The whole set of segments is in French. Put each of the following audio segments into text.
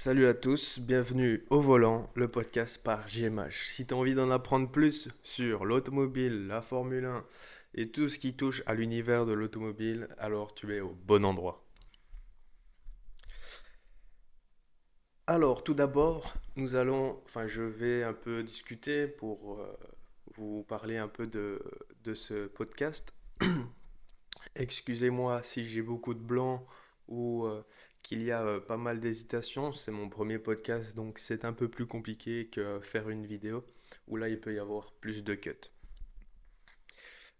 Salut à tous, bienvenue au volant, le podcast par GMH. Si tu as envie d'en apprendre plus sur l'automobile, la Formule 1 et tout ce qui touche à l'univers de l'automobile, alors tu es au bon endroit. Alors tout d'abord, je vais un peu discuter pour vous parler un peu de ce podcast. Excusez-moi si j'ai beaucoup de blanc ou qu'il y a pas mal d'hésitations. C'est mon premier podcast, donc c'est un peu plus compliqué que faire une vidéo où là il peut y avoir plus de cuts.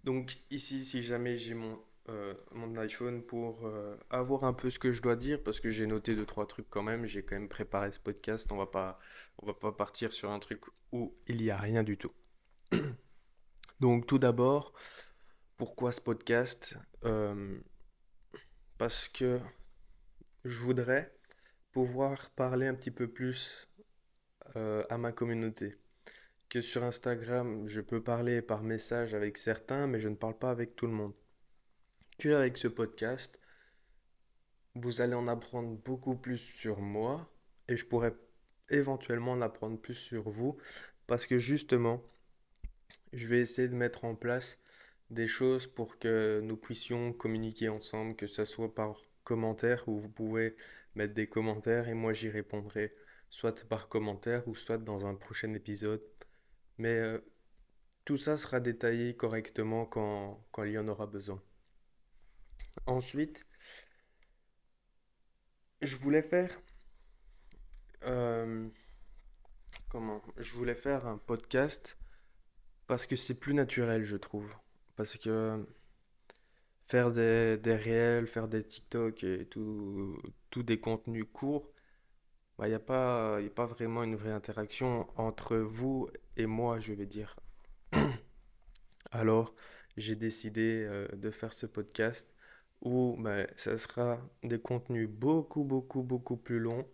Donc ici, si jamais j'ai mon iPhone pour avoir un peu ce que je dois dire, parce que j'ai noté deux, trois trucs quand même, j'ai quand même préparé ce podcast, on va pas partir sur un truc où il n'y a rien du tout. Donc tout d'abord, pourquoi ce podcast? Euh, Parce que je voudrais pouvoir parler un petit peu plus à ma communauté. Que sur Instagram, je peux parler par message avec certains, mais je ne parle pas avec tout le monde. Que avec ce podcast, vous allez en apprendre beaucoup plus sur moi et je pourrais éventuellement en apprendre plus sur vous parce que justement, je vais essayer de mettre en place des choses pour que nous puissions communiquer ensemble, que ce soit par commentaire où vous pouvez mettre des commentaires et moi j'y répondrai soit par commentaire ou soit dans un prochain épisode. Mais tout ça sera détaillé correctement quand il y en aura besoin. Ensuite, je voulais faire euh, Je voulais faire un podcast parce que c'est plus naturel, je trouve. Parce que faire des réels, faire des TikTok et tout des contenus courts, bah, y a pas vraiment une vraie interaction entre vous et moi, je vais dire. Alors, j'ai décidé de faire ce podcast où bah, ça sera des contenus beaucoup plus longs,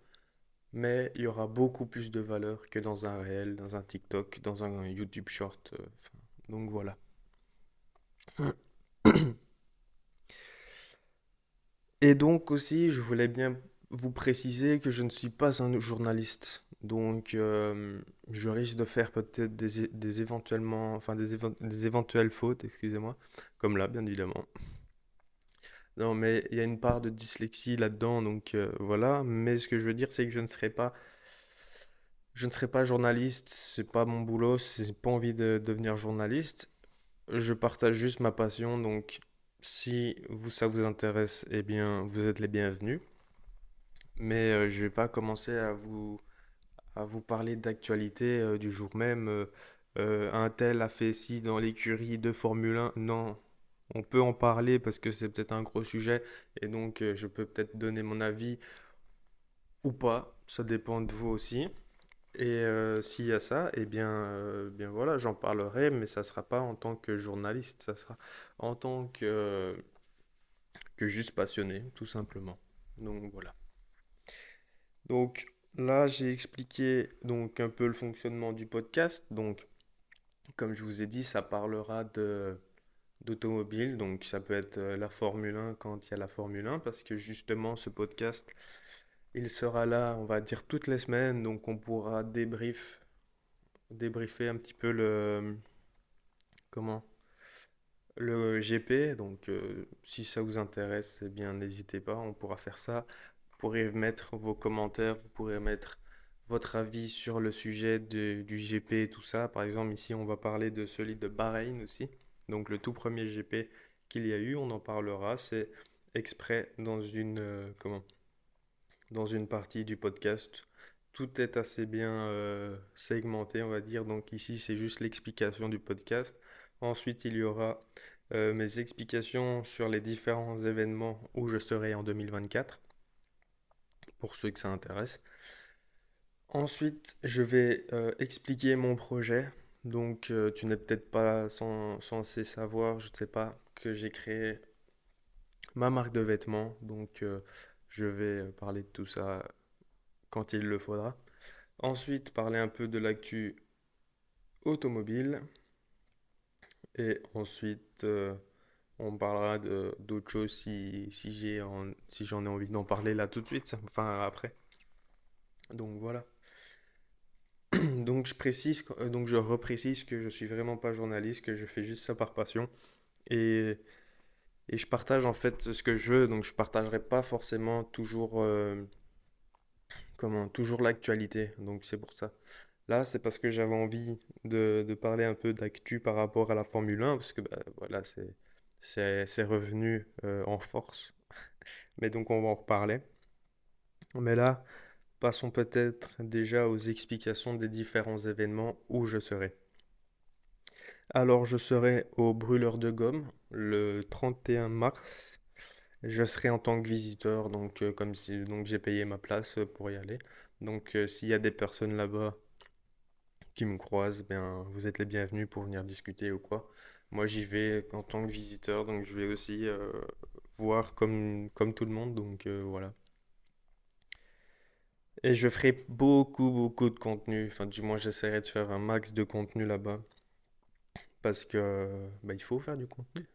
mais il y aura beaucoup plus de valeur que dans un réel, dans un TikTok, dans un YouTube Short. Donc voilà. Et donc aussi, je voulais bien vous préciser que je ne suis pas un journaliste. Donc, je risque de faire peut-être des éventuellement, des éventuelles fautes, excusez-moi, comme là, bien évidemment. Non, mais il y a une part de dyslexie là-dedans, donc voilà. Mais ce que je veux dire, c'est que je ne serai pas journaliste. C'est pas mon boulot. C'est pas envie de devenir journaliste. Je partage juste ma passion, donc si ça vous intéresse, eh bien, vous êtes les bienvenus. Mais je vais pas commencer à vous parler d'actualité du jour même. Un tel a fait ci dans l'écurie de Formule 1. Non, on peut en parler parce que c'est peut-être un gros sujet et donc je peux peut-être donner mon avis ou pas. Ça dépend de vous aussi. Et s'il y a ça, eh bien, bien voilà, j'en parlerai, mais ça sera pas en tant que journaliste, ça sera en tant que juste passionné, tout simplement. Donc voilà. Donc là, j'ai expliqué donc un peu le fonctionnement du podcast. Donc, comme je vous ai dit, ça parlera de d'automobile. Donc, ça peut être la Formule 1 quand il y a la Formule 1, parce que justement, ce podcast, il sera là, on va dire toutes les semaines. Donc, on pourra débriefer un petit peu comment le GP. Donc, si ça vous intéresse, eh bien, n'hésitez pas, on pourra faire ça. Vous pourrez mettre vos commentaires, vous pourrez mettre votre avis sur le sujet du GP et tout ça. Par exemple, ici, on va parler de celui de Bahreïn aussi. Donc, le tout premier GP qu'il y a eu, on en parlera. C'est exprès dans une partie du podcast. Tout est assez bien segmenté, on va dire. Donc, ici, c'est juste l'explication du podcast. Ensuite, il y aura mes explications sur les différents événements où je serai en 2024, pour ceux que ça intéresse. Ensuite, je vais expliquer mon projet. Donc, tu n'es peut-être pas censé savoir, je ne sais pas, que j'ai créé ma marque de vêtements. Donc, je vais parler de tout ça quand il le faudra. Ensuite, parler un peu de l'actu automobile. Et ensuite, on parlera d'autres choses si j'en ai envie d'en parler là tout de suite, enfin après. Donc voilà. Donc je reprécise que je suis vraiment pas journaliste, que je fais juste ça par passion. Et, et je partage en fait ce que je veux, donc je partagerai pas forcément toujours, toujours l'actualité. Donc c'est pour ça. Là, c'est parce que j'avais envie de parler un peu d'actu par rapport à la Formule 1, parce que bah, voilà, c'est revenu en force. Mais donc on va en reparler. Mais là, passons peut-être déjà aux explications des différents événements où je serai. Alors, je serai au Brûleur de Gomme le 31 mars. Je serai en tant que visiteur, donc comme si donc j'ai payé ma place pour y aller. Donc, s'il y a des personnes là-bas qui me croisent, bien, vous êtes les bienvenus pour venir discuter ou quoi. Moi, j'y vais en tant que visiteur, donc je vais aussi voir comme tout le monde, donc voilà. Et je ferai beaucoup de contenu, enfin du moins j'essaierai de faire un max de contenu là-bas, parce que bah, il faut faire du contenu.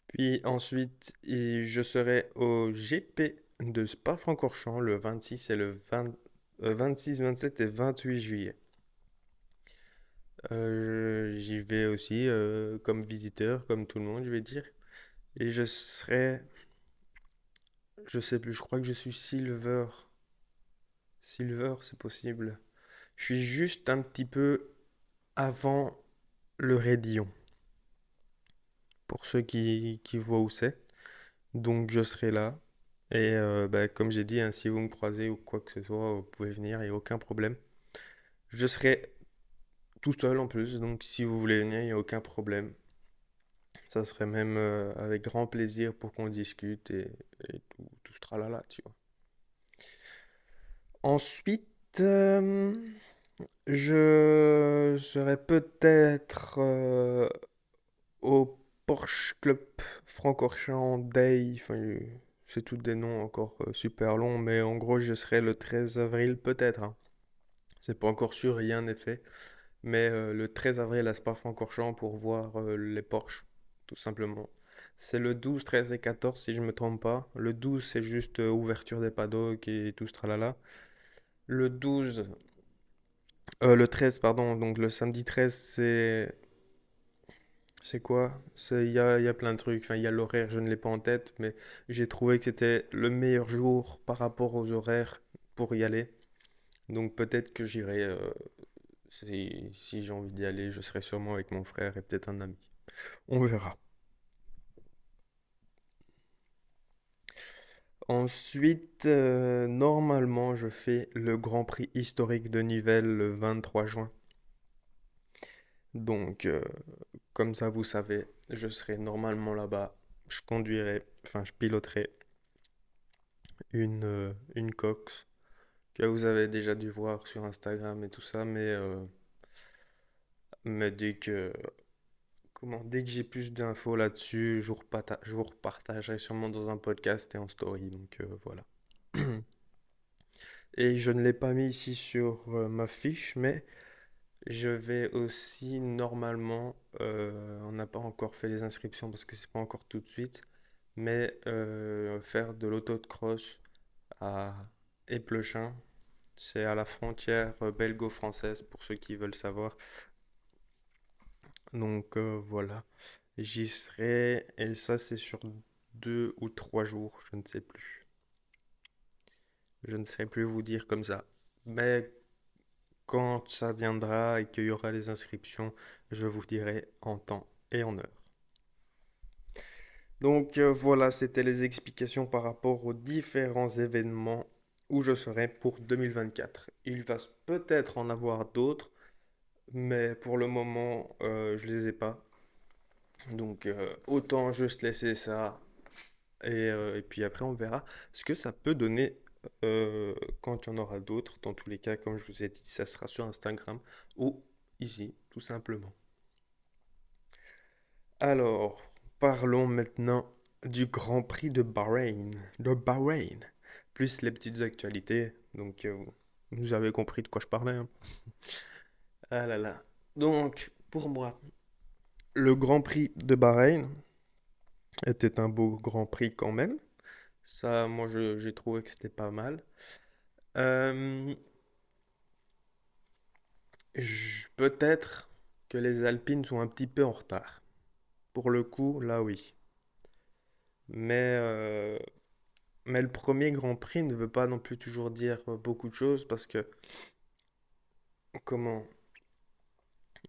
Puis ensuite, je serai au GP de Spa-Francorchamps le 26 et le 20, 26, 27 et 28 juillet. J'y vais aussi comme visiteur, comme tout le monde, je vais dire. Et je serai, je sais plus, je crois que je suis Silver. Silver, c'est possible. Je suis juste un petit peu avant le Raidillon, pour ceux qui voient où c'est. Donc je serai là. Et bah, comme j'ai dit, hein, si vous me croisez ou quoi que ce soit, vous pouvez venir, il n'y a aucun problème. Je serai tout seul en plus, donc si vous voulez venir, il n'y a aucun problème. Ça serait même avec grand plaisir pour qu'on discute et tout ce tralala, tu vois. Ensuite, je serai peut-être au Porsche Club Francorchamps Day. Enfin, c'est tous des noms encore super longs, mais en gros, je serai le 13 avril peut-être, hein. C'est pas encore sûr, rien n'est fait. Mais le 13 avril à Spa-Francorchamps pour voir les Porsche, tout simplement. C'est le 12, 13 et 14 si je me trompe pas. Le 12 c'est juste ouverture des paddocks et tout ce tralala. Le 12, le 13 pardon, donc le samedi 13 c'est quoi? Il y a plein de trucs. Enfin, il y a l'horaire, je ne l'ai pas en tête, mais j'ai trouvé que c'était le meilleur jour par rapport aux horaires pour y aller. Donc peut-être que j'irai, si j'ai envie d'y aller, je serai sûrement avec mon frère et peut-être un ami. On verra. Ensuite, normalement, je fais le Grand Prix historique de Nivelles le 23 juin. Donc, comme ça, vous savez, je serai normalement là-bas. Je conduirai, enfin, je piloterai une Cox que vous avez déjà dû voir sur Instagram et tout ça, mais dès que j'ai plus d'infos là-dessus, je vous repartagerai sûrement dans un podcast et en story. Donc, voilà. Et je ne l'ai pas mis ici sur ma fiche, mais je vais aussi normalement, on n'a pas encore fait les inscriptions parce que c'est pas encore tout de suite, mais faire de l'auto de cross à Éplechin. C'est à la frontière belgo-française pour ceux qui veulent savoir. Donc voilà, j'y serai et ça c'est sur 2 ou 3 jours, je ne sais plus. Je ne sais plus vous dire comme ça. Mais quand ça viendra et qu'il y aura les inscriptions, je vous dirai en temps et en heure. Donc voilà, c'était les explications par rapport aux différents événements où je serai pour 2024. Il va peut-être en avoir d'autres, mais pour le moment, je les ai pas. Donc autant juste laisser ça et puis après on verra ce que ça peut donner quand il y en aura d'autres. Dans tous les cas, comme je vous ai dit, ça sera sur Instagram ou ici, tout simplement. Alors, parlons maintenant du Grand Prix de Bahreïn. De Bahreïn. Plus les petites actualités. Donc, vous avez compris de quoi je parlais, hein. Ah là là. Donc, pour moi, le Grand Prix de Bahreïn était un beau Grand Prix quand même. Ça, moi, j'ai trouvé que c'était pas mal. Euh, Peut-être que les Alpines sont un petit peu en retard. Pour le coup, là oui. Mais, euh, mais le premier Grand Prix ne veut pas non plus toujours dire beaucoup de choses parce que, comment,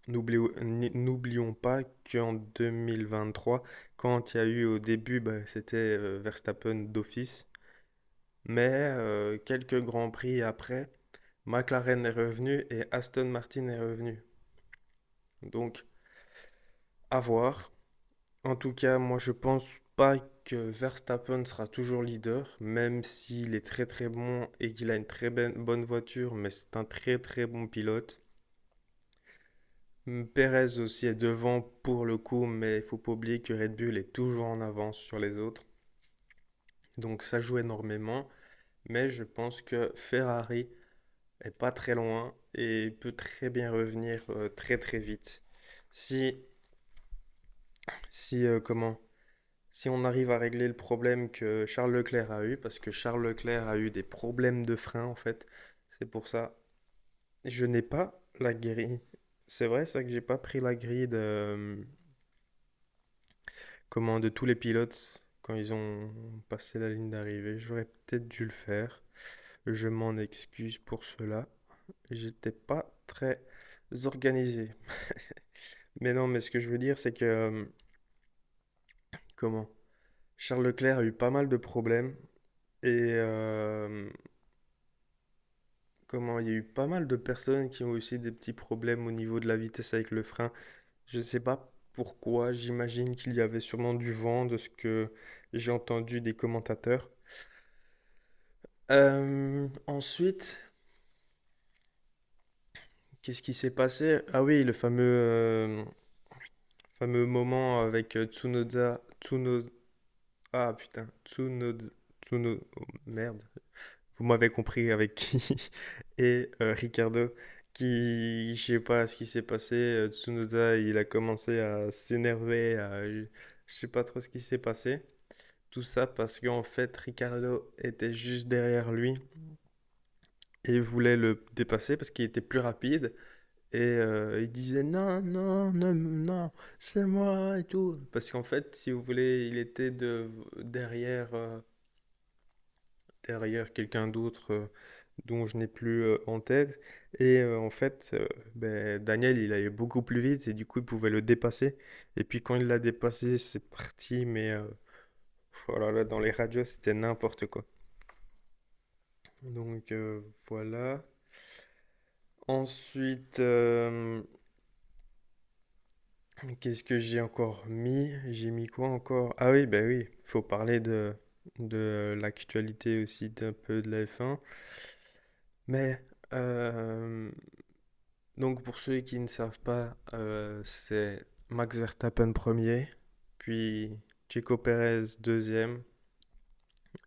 n'oublions pas qu'en 2023, quand il y a eu au début, bah, c'était Verstappen d'office. Mais quelques Grands Prix après, McLaren est revenu et Aston Martin est revenu. Donc, à voir. En tout cas, moi je pense pas que Verstappen sera toujours leader, même s'il est très très bon et qu'il a une très bonne voiture, mais c'est un très très bon pilote. Perez aussi est devant pour le coup, mais il faut pas oublier que Red Bull est toujours en avance sur les autres. Donc ça joue énormément, mais je pense que Ferrari est pas très loin et peut très bien revenir très très vite. Si, comment, si on arrive à régler le problème que Charles Leclerc a eu, parce que Charles Leclerc a eu des problèmes de frein en fait, c'est pour ça. Je n'ai pas la grille. C'est vrai, ça que j'ai pas pris la grille de tous les pilotes quand ils ont passé la ligne d'arrivée. J'aurais peut-être dû le faire. Je m'en excuse pour cela. J'étais pas très organisé. Mais non, mais ce que je veux dire, c'est que comment? Charles Leclerc a eu pas mal de problèmes et comment il y a eu pas mal de personnes qui ont aussi des petits problèmes au niveau de la vitesse avec le frein. Je ne sais pas pourquoi, j'imagine qu'il y avait sûrement du vent de ce que j'ai entendu des commentateurs. Ensuite, qu'est-ce qui s'est passé? Ah oui, le fameux moment avec ah putain, oh, merde, vous m'avez compris avec qui, et Ricardo, qui, je sais pas ce qui s'est passé, Tsunoda, il a commencé à s'énerver, je sais pas trop ce qui s'est passé. Tout ça parce qu'en fait, Ricardo était juste derrière lui et voulait le dépasser parce qu'il était plus rapide. Et il disait non, non, non, non, c'est moi et tout. Parce qu'en fait, si vous voulez, il était derrière, derrière quelqu'un d'autre dont je n'ai plus en tête. Et en fait, ben, Daniel, il allait beaucoup plus vite et du coup, il pouvait le dépasser. Et puis quand il l'a dépassé, c'est parti. Mais voilà, là, dans les radios, c'était n'importe quoi. Donc voilà. Ensuite, qu'est-ce que j'ai encore mis? J'ai mis quoi encore? Ah oui, bah oui, il faut parler de l'actualité aussi d'un peu de la F1. Mais, euh, donc pour ceux qui ne savent pas, c'est Max Verstappen premier, puis Checo Pérez deuxième,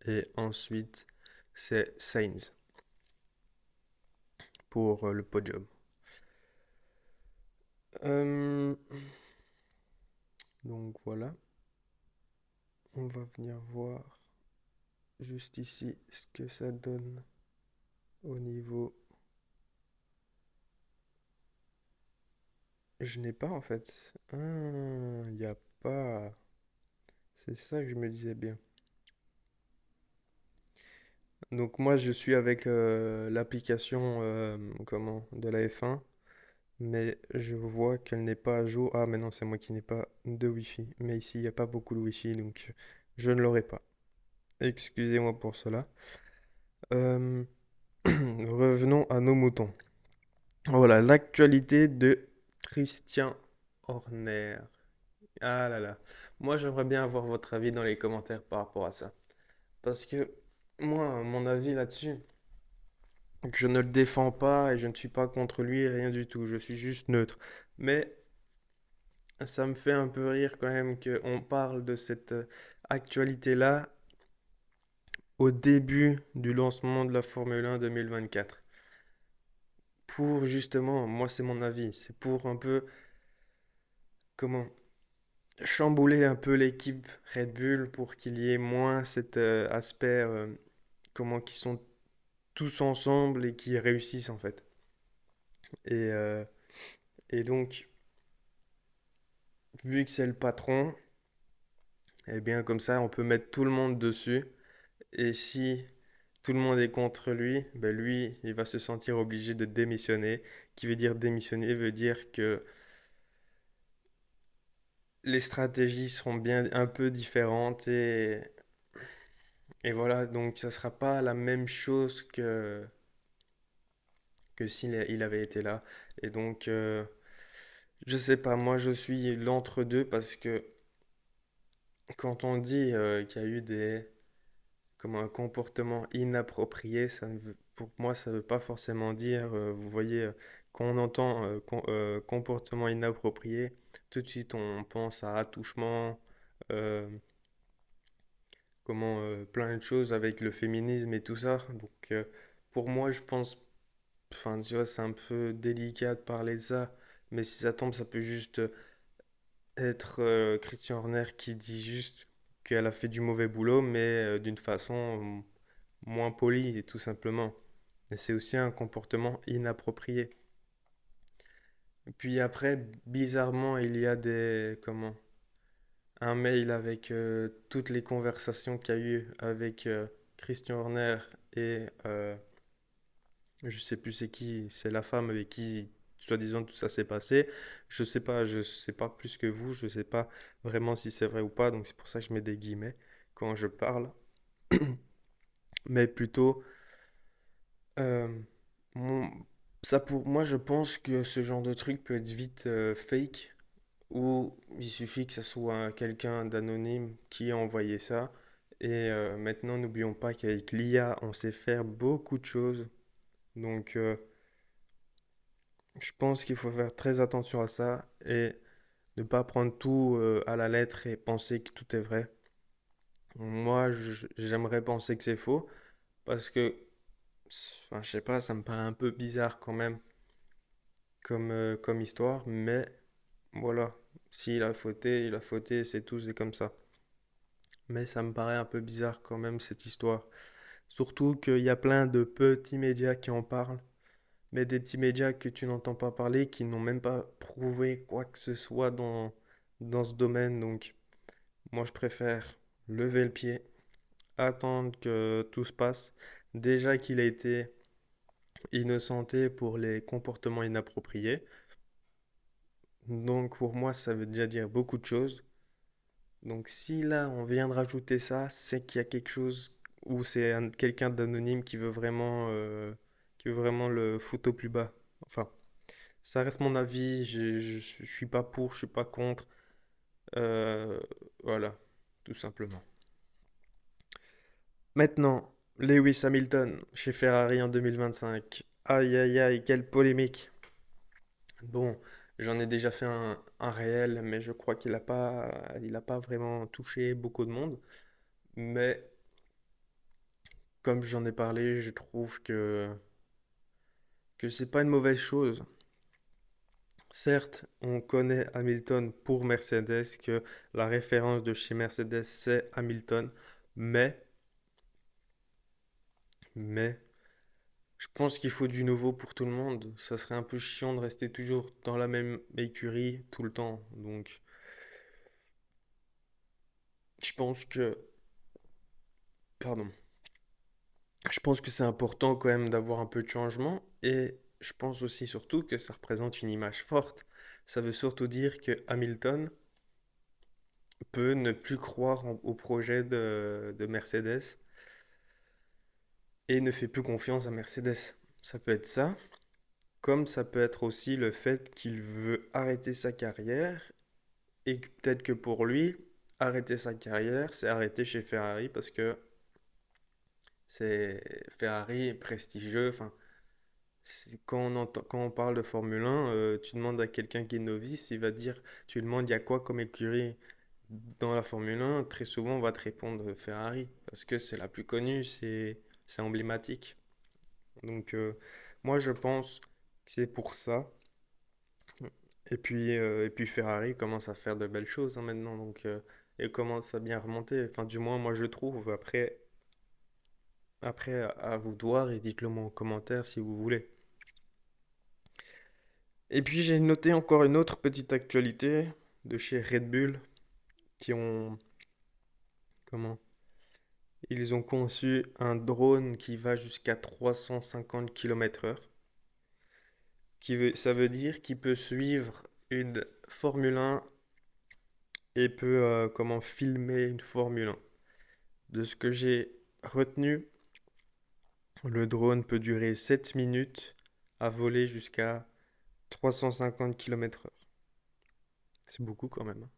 et ensuite c'est Sainz pour le podium. Euh, donc voilà, on va venir voir juste ici ce que ça donne au niveau. Je n'ai pas en fait. Ah, il n'y a pas. C'est ça que je me disais bien. Donc moi je suis avec l'application comment de la F1, mais je vois qu'elle n'est pas à jour. Ah mais non, c'est moi qui n'ai pas de Wi-Fi. Mais ici il n'y a pas beaucoup de Wi-Fi, donc je ne l'aurai pas. Excusez-moi pour cela. Euh, Revenons à nos moutons. Voilà, l'actualité de Christian Horner. Ah là là. Moi, j'aimerais bien avoir votre avis dans les commentaires par rapport à ça. Parce que moi, mon avis là-dessus, je ne le défends pas et je ne suis pas contre lui, rien du tout. Je suis juste neutre. Mais ça me fait un peu rire quand même qu'on parle de cette actualité-là au début du lancement de la Formule 1 2024. Pour justement, moi c'est mon avis, c'est pour un peu, comment, chambouler un peu l'équipe Red Bull pour qu'il y ait moins cet aspect, comment, qui sont tous ensemble et qui réussissent en fait. Et, euh, et donc, vu que c'est le patron, eh bien comme ça, on peut mettre tout le monde dessus. Et si tout le monde est contre lui, ben lui, il va se sentir obligé de démissionner. Qui veut dire démissionner veut dire que les stratégies seront bien un peu différentes et voilà, donc ça sera pas la même chose que s'il il avait été là. Et donc, je sais pas, moi je suis l'entre-deux parce que quand on dit qu'il y a eu comme un comportement inapproprié, pour moi ça veut pas forcément dire, vous voyez, quand on entend comportement inapproprié, tout de suite on pense à attouchement, euh, comment plein de choses avec le féminisme et tout ça. Donc pour moi je pense, enfin tu vois, c'est un peu délicat de parler de ça, mais si ça tombe, ça peut juste être Christian Horner qui dit juste qu'elle a fait du mauvais boulot, mais d'une façon moins polie, et tout simplement. Et c'est aussi un comportement inapproprié. Et puis après, bizarrement, il y a un mail avec toutes les conversations qu'il y a eu avec Christian Horner et je sais plus c'est qui, c'est la femme avec qui, soi-disant, tout ça s'est passé. Je sais pas plus que vous, je sais pas vraiment si c'est vrai ou pas, donc c'est pour ça que je mets des guillemets quand je parle. Mais plutôt, euh, mon- ça pour moi, je pense que ce genre de truc peut être vite fake, ou il suffit que ce soit quelqu'un d'anonyme qui a envoyé ça. Et maintenant, n'oublions pas qu'avec l'IA, on sait faire beaucoup de choses. Donc, je pense qu'il faut faire très attention à ça et ne pas prendre tout à la lettre et penser que tout est vrai. Moi, j'aimerais penser que c'est faux parce que, enfin, je sais pas, ça me paraît un peu bizarre quand même comme histoire, mais voilà, s'il a fauté, c'est tout, c'est comme ça. Mais ça me paraît un peu bizarre quand même cette histoire. Surtout qu'il y a plein de petits médias qui en parlent, mais des petits médias que tu n'entends pas parler, qui n'ont même pas prouvé quoi que ce soit dans ce domaine. Donc, moi, je préfère lever le pied, attendre que tout se passe. Déjà qu'il a été innocenté pour les comportements inappropriés. Donc, pour moi, ça veut déjà dire beaucoup de choses. Donc, si là, on vient de rajouter ça, c'est qu'il y a quelque chose ou c'est quelqu'un d'anonyme qui veut vraiment le foutre au plus bas. Enfin, ça reste mon avis. Je suis pas pour, je suis pas contre. Euh, voilà, tout simplement. Maintenant, Lewis Hamilton chez Ferrari en 2025. Aïe aïe aïe, quelle polémique. Bon, j'en ai déjà fait un réel, mais je crois il a pas vraiment touché beaucoup de monde. Mais comme j'en ai parlé, je trouve que c'est pas une mauvaise chose. Certes, on connaît Hamilton pour Mercedes, que la référence de chez Mercedes c'est Hamilton, mais, mais je pense qu'il faut du nouveau pour tout le monde. Ça serait un peu chiant de rester toujours dans la même écurie tout le temps. Donc, je pense que, pardon, je pense que c'est important quand même d'avoir un peu de changement et je pense aussi surtout que ça représente une image forte. Ça veut surtout dire que Hamilton peut ne plus croire au projet de Mercedes et ne fait plus confiance à Mercedes. Ça peut être ça, comme ça peut être aussi le fait qu'il veut arrêter sa carrière et que peut-être que pour lui, arrêter sa carrière, c'est arrêter chez Ferrari parce que c'est Ferrari est prestigieux. Enfin, quand on parle de Formule 1, tu demandes à quelqu'un qui est novice, il va dire, tu lui demandes il y a quoi comme écurie dans la Formule 1, très souvent on va te répondre Ferrari parce que c'est la plus connue, c'est emblématique. Donc moi je pense que c'est pour ça. Et puis Ferrari commence à faire de belles choses hein, maintenant, donc et commence à bien remonter. Enfin du moins moi je trouve. Après Après, à vous de voir et dites-le moi en commentaire si vous voulez. Et puis j'ai noté encore une autre petite actualité de chez Red Bull qui ont comment? Ils ont conçu un drone qui va jusqu'à 350 km/h. Ça veut dire qu'il peut suivre une Formule 1 et peut comment filmer une Formule 1. De ce que j'ai retenu, le drone peut durer 7 minutes à voler jusqu'à 350 km/h. C'est beaucoup quand même, hein.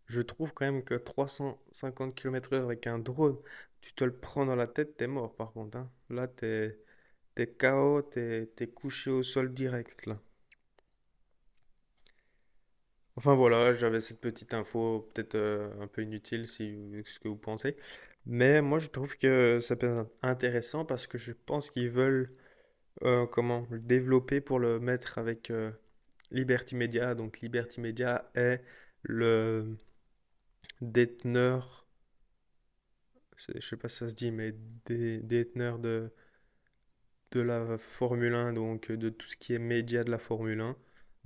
Je trouve quand même que 350 km/h avec un drone, tu te le prends dans la tête, t'es mort par contre, hein. Là, t'es KO, t'es couché au sol direct là. Enfin voilà, j'avais cette petite info, peut-être un peu inutile si ce que vous pensez. Mais moi je trouve que ça peut être intéressant parce que je pense qu'ils veulent comment le développer pour le mettre avec Liberty Media. Donc Liberty Media est le déteneur, je sais pas si ça se dit, mais déteneur de la Formule 1, donc de tout ce qui est média de la Formule 1.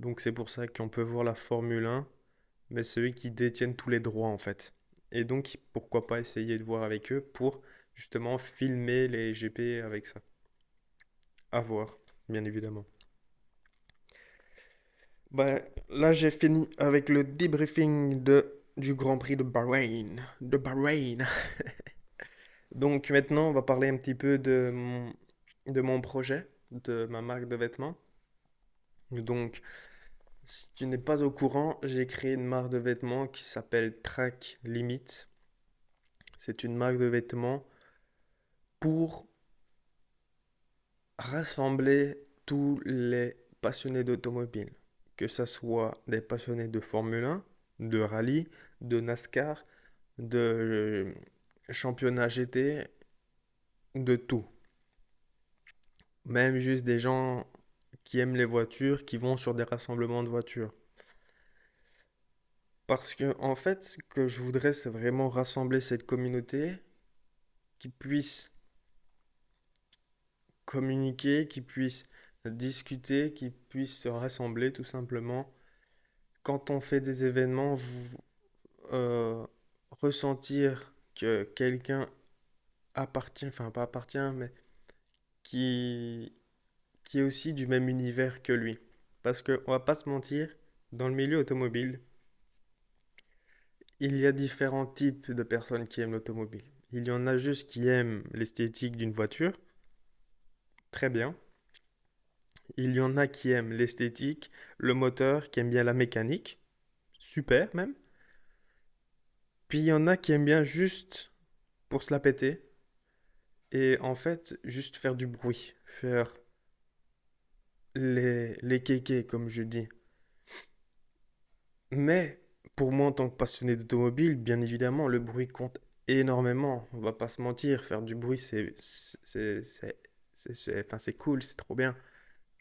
Donc c'est pour ça qu'on peut voir la Formule 1, mais c'est eux qui détiennent tous les droits en fait. Et donc pourquoi pas essayer de voir avec eux pour justement filmer les GP avec ça. À voir, bien évidemment. Bah, là j'ai fini avec le debriefing du Grand Prix de Bahreïn. De Bahreïn. Donc maintenant on va parler un petit peu de mon projet, de ma marque de vêtements. Donc si tu n'es pas au courant, j'ai créé une marque de vêtements qui s'appelle Track Limit. C'est une marque de vêtements pour rassembler tous les passionnés d'automobile. Que ce soit des passionnés de Formule 1, de rallye, de NASCAR, de championnat GT, de tout. Même juste des gens qui aiment les voitures, qui vont sur des rassemblements de voitures. Parce que, en fait, ce que je voudrais, c'est vraiment rassembler cette communauté qui puisse communiquer, qui puisse discuter, qui puisse se rassembler tout simplement. Quand on fait des événements, euh, ressentir que quelqu'un appartient, enfin pas appartient, mais qui, qui est aussi du même univers que lui. Parce que, on va pas se mentir, dans le milieu automobile, il y a différents types de personnes qui aiment l'automobile. Il y en a juste qui aiment l'esthétique d'une voiture, très bien. Il y en a qui aiment l'esthétique, le moteur, qui aiment bien la mécanique, super même. Puis il y en a qui aiment bien juste pour se la péter et en fait juste faire du bruit, faire les kékés comme je dis. Mais pour moi en tant que passionné d'automobile, bien évidemment, le bruit compte énormément. On va pas se mentir, faire du bruit enfin, c'est cool, c'est trop bien.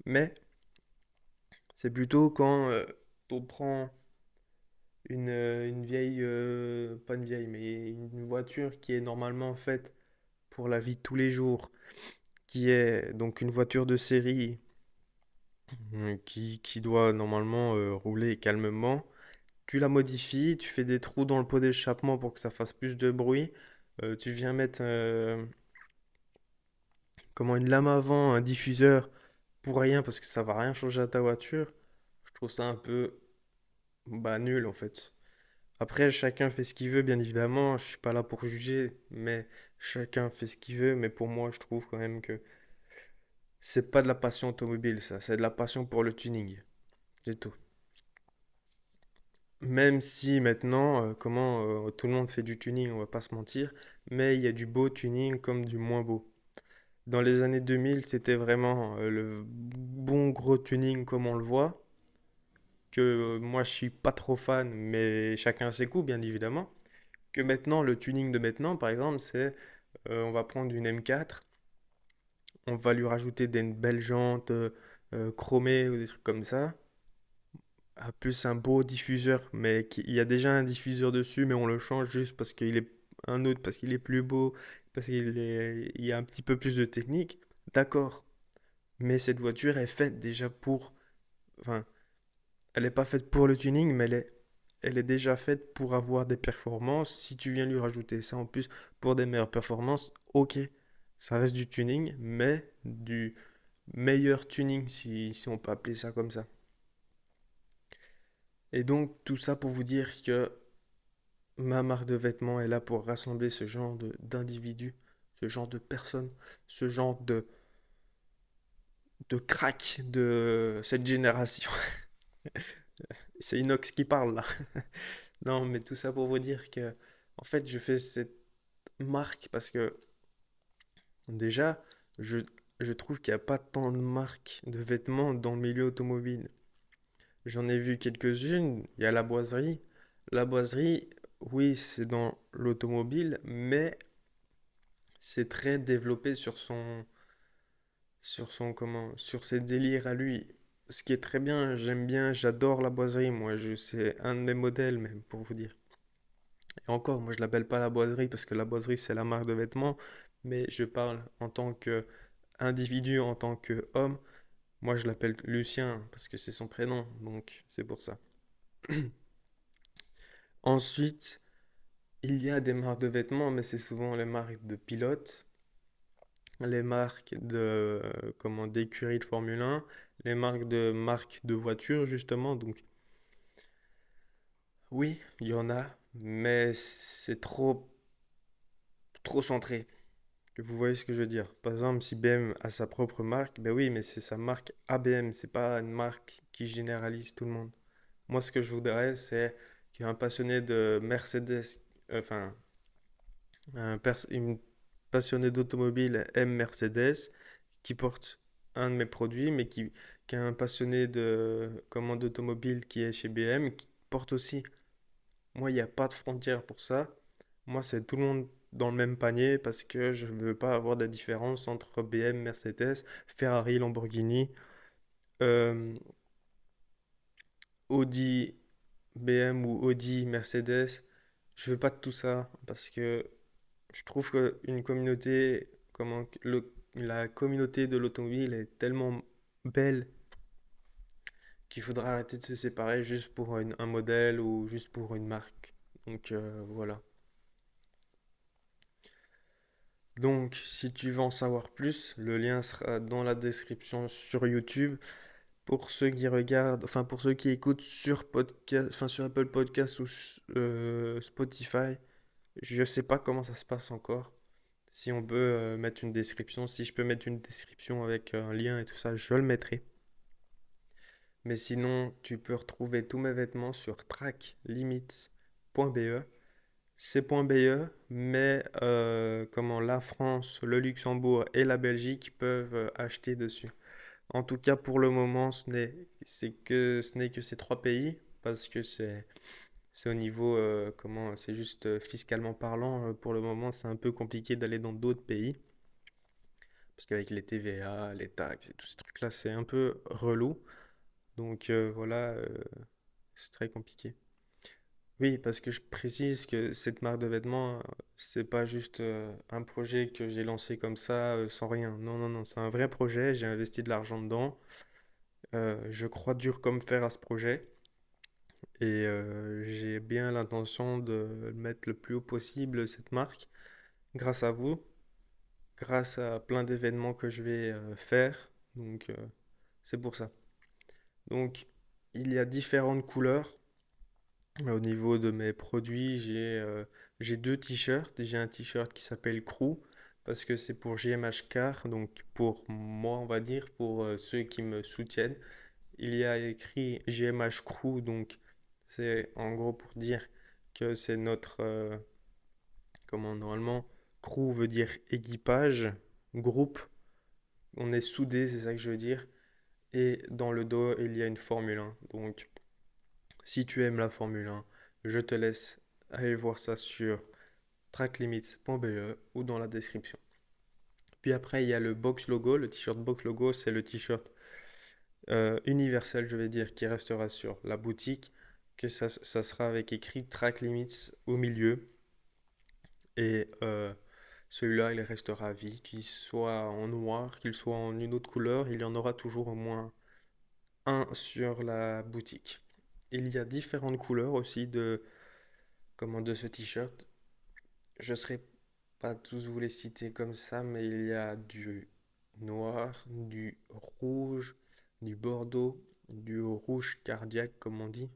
Mais c'est plutôt quand on prend une vieille, pas une vieille, mais une voiture qui est normalement faite pour la vie de tous les jours, qui est donc une voiture de série qui doit normalement rouler calmement. Tu la modifies, tu fais des trous dans le pot d'échappement pour que ça fasse plus de bruit. Tu viens mettre comment une lame avant, un diffuseur pour rien parce que ça va rien changer à ta voiture. Je trouve ça un peu bah, nul en fait. Après, chacun fait ce qu'il veut, bien évidemment. Je suis pas là pour juger, mais chacun fait ce qu'il veut. Mais pour moi, je trouve quand même que c'est pas de la passion automobile, ça. C'est de la passion pour le tuning. C'est tout. Même si maintenant, comment tout le monde fait du tuning, on va pas se mentir, mais il y a du beau tuning comme du moins beau. Dans les années 2000, c'était vraiment le bon gros tuning comme on le voit, que moi je suis pas trop fan, mais chacun ses goûts, bien évidemment. Que maintenant, le tuning de maintenant, par exemple, c'est on va prendre une M4, on va lui rajouter des belles jantes chromées ou des trucs comme ça. Plus un beau diffuseur, il y a déjà un diffuseur dessus, mais on le change juste parce qu'il est un autre, parce qu'il est plus beau, parce il y a un petit peu plus de technique. D'accord, mais cette voiture est faite déjà pour, enfin, elle n'est pas faite pour le tuning, mais elle est déjà faite pour avoir des performances. Si tu viens lui rajouter ça en plus pour des meilleures performances, ok, ça reste du tuning, mais du meilleur tuning, si on peut appeler ça comme ça. Et donc, tout ça pour vous dire que ma marque de vêtements est là pour rassembler ce genre d'individus, ce genre de personnes, ce genre de crack de cette génération. C'est Inox qui parle là. Non, mais tout ça pour vous dire que, en fait, je fais cette marque parce que déjà, je, je trouve qu'il n'y a pas tant de marques de vêtements dans le milieu automobile. J'en ai vu quelques-unes. Il y a la boiserie. La boiserie, oui, c'est dans l'automobile, mais c'est très développé sur ses délires à lui. Ce qui est très bien, j'aime bien, j'adore la boiserie, moi, c'est un de mes modèles même, pour vous dire. Et encore, moi, je l'appelle pas la boiserie parce que la boiserie, c'est la marque de vêtements, mais je parle en tant que individu, en tant que homme. Moi, je l'appelle Lucien parce que c'est son prénom, donc c'est pour ça. Ensuite, il y a des marques de vêtements, mais c'est souvent les marques de pilotes, les marques comment, d'écuries de Formule 1, les marques de voitures, justement. Donc, oui, il y en a, mais c'est trop centré. Vous voyez ce que je veux dire? Par exemple, si BM a sa propre marque, ben oui, mais c'est sa marque ABM, c'est pas une marque qui généralise tout le monde. Moi, ce que je voudrais, c'est qu'un passionné de Mercedes, enfin, une passionnée d'automobile aime Mercedes, qui porte un de mes produits, mais qui est un passionné de commande d'automobile qui est chez BM, qui porte aussi. Moi, il n'y a pas de frontière pour ça. Moi, c'est tout le monde dans le même panier parce que je ne veux pas avoir de différence entre BM, Mercedes, Ferrari, Lamborghini, euh, Audi, BM ou Audi, Mercedes. Je veux pas de tout ça parce que je trouve que une communauté, la communauté de l'automobile est tellement belle qu'il faudra arrêter de se séparer juste pour un modèle ou juste pour une marque. Donc voilà. Donc, si tu veux en savoir plus, le lien sera dans la description sur YouTube. Pour ceux qui regardent, enfin pour ceux qui écoutent sur podcast, enfin sur Apple Podcast ou Spotify, je sais pas comment ça se passe encore. Si on peut mettre une description, si je peux mettre une description avec un lien et tout ça, je le mettrai. Mais sinon, tu peux retrouver tous mes vêtements sur tracklimits.be. C'est .be, mais comment la France, le Luxembourg et la Belgique peuvent acheter dessus. En tout cas, pour le moment, ce n'est que ces trois pays, parce que c'est au niveau, comment, c'est juste fiscalement parlant, pour le moment, c'est un peu compliqué d'aller dans d'autres pays, parce qu'avec les TVA, les taxes et tous ces trucs-là, c'est un peu relou. Donc voilà, c'est très compliqué. Oui, parce que je précise que cette marque de vêtements, c'est pas juste un projet que j'ai lancé comme ça, sans rien. Non, non, non, c'est un vrai projet, j'ai investi de l'argent dedans. Je crois dur comme fer à ce projet et j'ai bien l'intention de mettre le plus haut possible cette marque grâce à vous, grâce à plein d'événements que je vais faire. Donc c'est pour ça. Donc il y a différentes couleurs. Au niveau de mes produits, j'ai deux t-shirts. J'ai un t-shirt qui s'appelle Crew parce que c'est pour GMH Car, donc pour moi on va dire, pour ceux qui me soutiennent. Il y a écrit GMH Crew, donc c'est en gros pour dire que c'est notre, comment normalement, crew veut dire équipage, groupe, on est soudés, c'est ça que je veux dire. Et dans le dos, il y a une Formule 1. Donc si tu aimes la Formule 1, je te laisse aller voir ça sur tracklimits.be ou dans la description. Puis après, il y a le box logo, le t-shirt box logo, c'est le t-shirt universel, je vais dire, qui restera sur la boutique, que ça sera avec écrit Track Limits au milieu. Et celui-là, il restera à vie. Qu'il soit en noir, qu'il soit en une autre couleur, il y en aura toujours au moins un sur la boutique. Il y a différentes couleurs aussi de ce t-shirt. Je ne saurais pas tous vous les citer comme ça, mais il y a du noir, du rouge, du bordeaux, du rouge cardiaque, comme on dit.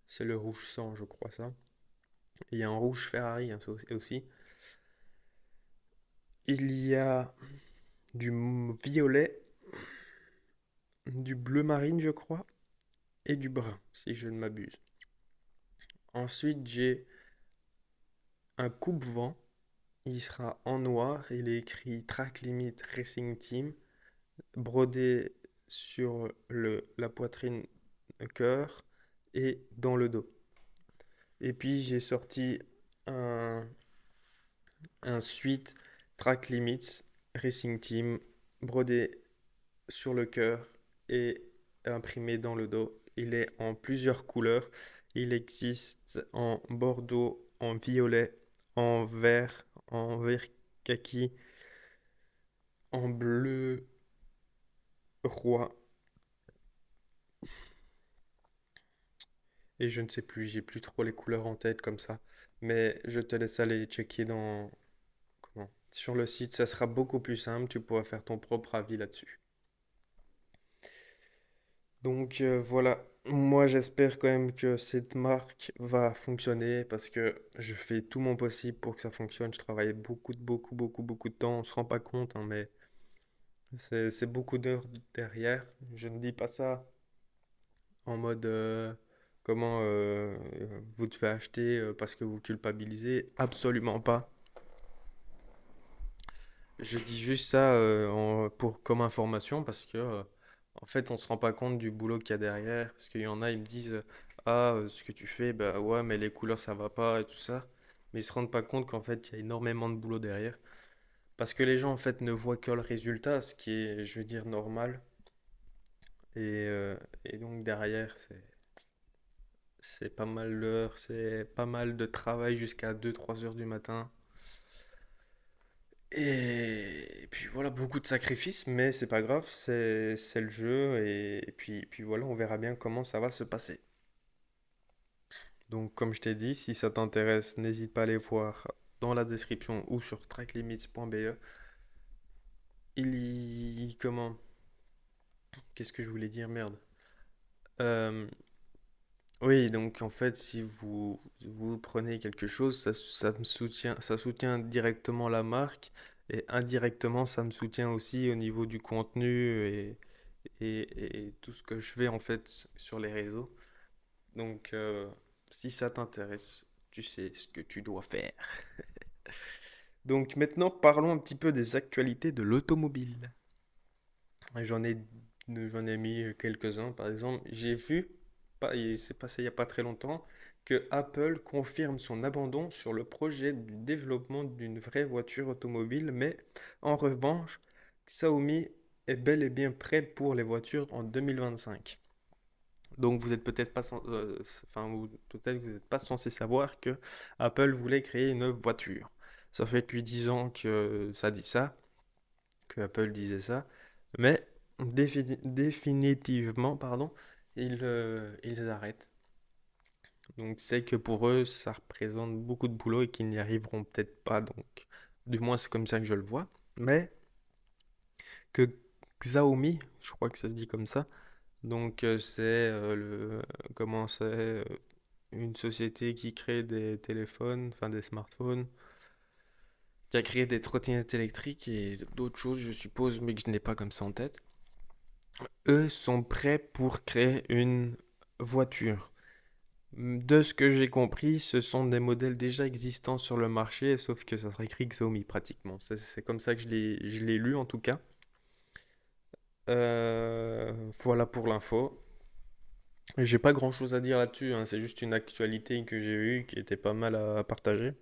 C'est le rouge sang, je crois ça. Il y a un rouge Ferrari hein, aussi. Il y a du violet, du bleu marine, je crois, et du brun, si je ne m'abuse. Ensuite, j'ai un coupe-vent. Il sera en noir. Il est écrit Track Limit Racing Team, brodé sur la poitrine, le cœur et dans le dos. Et puis, j'ai sorti un, un suite Track Limits Racing Team, brodé sur le cœur et imprimé dans le dos. Il est en plusieurs couleurs. Il existe en bordeaux, en violet, en vert kaki, en bleu roi et je ne sais plus, j'ai plus trop les couleurs en tête comme ça. Mais je te laisse aller checker sur le site, ça sera beaucoup plus simple, tu pourras faire ton propre avis là-dessus. Donc voilà, moi j'espère quand même que cette marque va fonctionner parce que je fais tout mon possible pour que ça fonctionne. Je travaille beaucoup de temps, on se rend pas compte, hein, mais c'est beaucoup d'heures derrière. Je ne dis pas ça en mode comment vous devez acheter parce que vous culpabilisez. Absolument pas. Je dis juste ça comme information parce que en fait on se rend pas compte du boulot qu'il y a derrière. Parce qu'il y en a, ils me disent ah ce que tu fais, bah ouais mais les couleurs ça va pas et tout ça. Mais ils se rendent pas compte qu'en fait il y a énormément de boulot derrière. Parce que les gens en fait ne voient que le résultat, ce qui est je veux dire normal. Et, euh, et donc derrière c'est pas mal d'heures, c'est pas mal de travail jusqu'à 2 3 heures du matin. Et puis voilà, beaucoup de sacrifices, mais c'est pas grave, c'est le jeu. Et puis voilà, on verra bien comment ça va se passer. Donc comme je t'ai dit, si ça t'intéresse, n'hésite pas à aller voir dans la description ou sur tracklimits.be. Comment? Qu'est-ce que je voulais dire? Merde. Euh, oui, donc en fait, si vous prenez quelque chose, ça soutient directement la marque et indirectement, ça me soutient aussi au niveau du contenu et tout ce que je fais en fait sur les réseaux. Donc, si ça t'intéresse, tu sais ce que tu dois faire. Donc maintenant, parlons un petit peu des actualités de l'automobile. J'en ai, j'en ai mis quelques-uns. Par exemple, j'ai vu, il s'est passé il n'y a pas très longtemps, que Apple confirme son abandon sur le projet du développement d'une vraie voiture automobile, mais en revanche, Xiaomi est bel et bien prêt pour les voitures en 2025. Donc vous êtes peut-être pas, enfin, peut-être que vous n'êtes pas censé savoir que Apple voulait créer une voiture. Ça fait depuis 10 ans que ça dit ça, que Apple disait ça, mais définitivement, pardon, ils arrêtent. Donc c'est que pour eux, ça représente beaucoup de boulot et qu'ils n'y arriveront peut-être pas. Donc, du moins c'est comme ça que je le vois. Mais que Xiaomi, je crois que ça se dit comme ça. Donc c'est comment c'est une société qui crée des téléphones, enfin des smartphones, qui a créé des trottinettes électriques et d'autres choses, je suppose, mais que je n'ai pas comme ça en tête. Eux sont prêts pour créer une voiture. De ce que j'ai compris, ce sont des modèles déjà existants sur le marché, sauf que ça sera écrit Xiaomi pratiquement. C'est comme ça que je l'ai lu en tout cas. Voilà pour l'info. J'ai pas grand chose à dire là-dessus, hein, c'est juste une actualité que j'ai eue qui était pas mal à partager.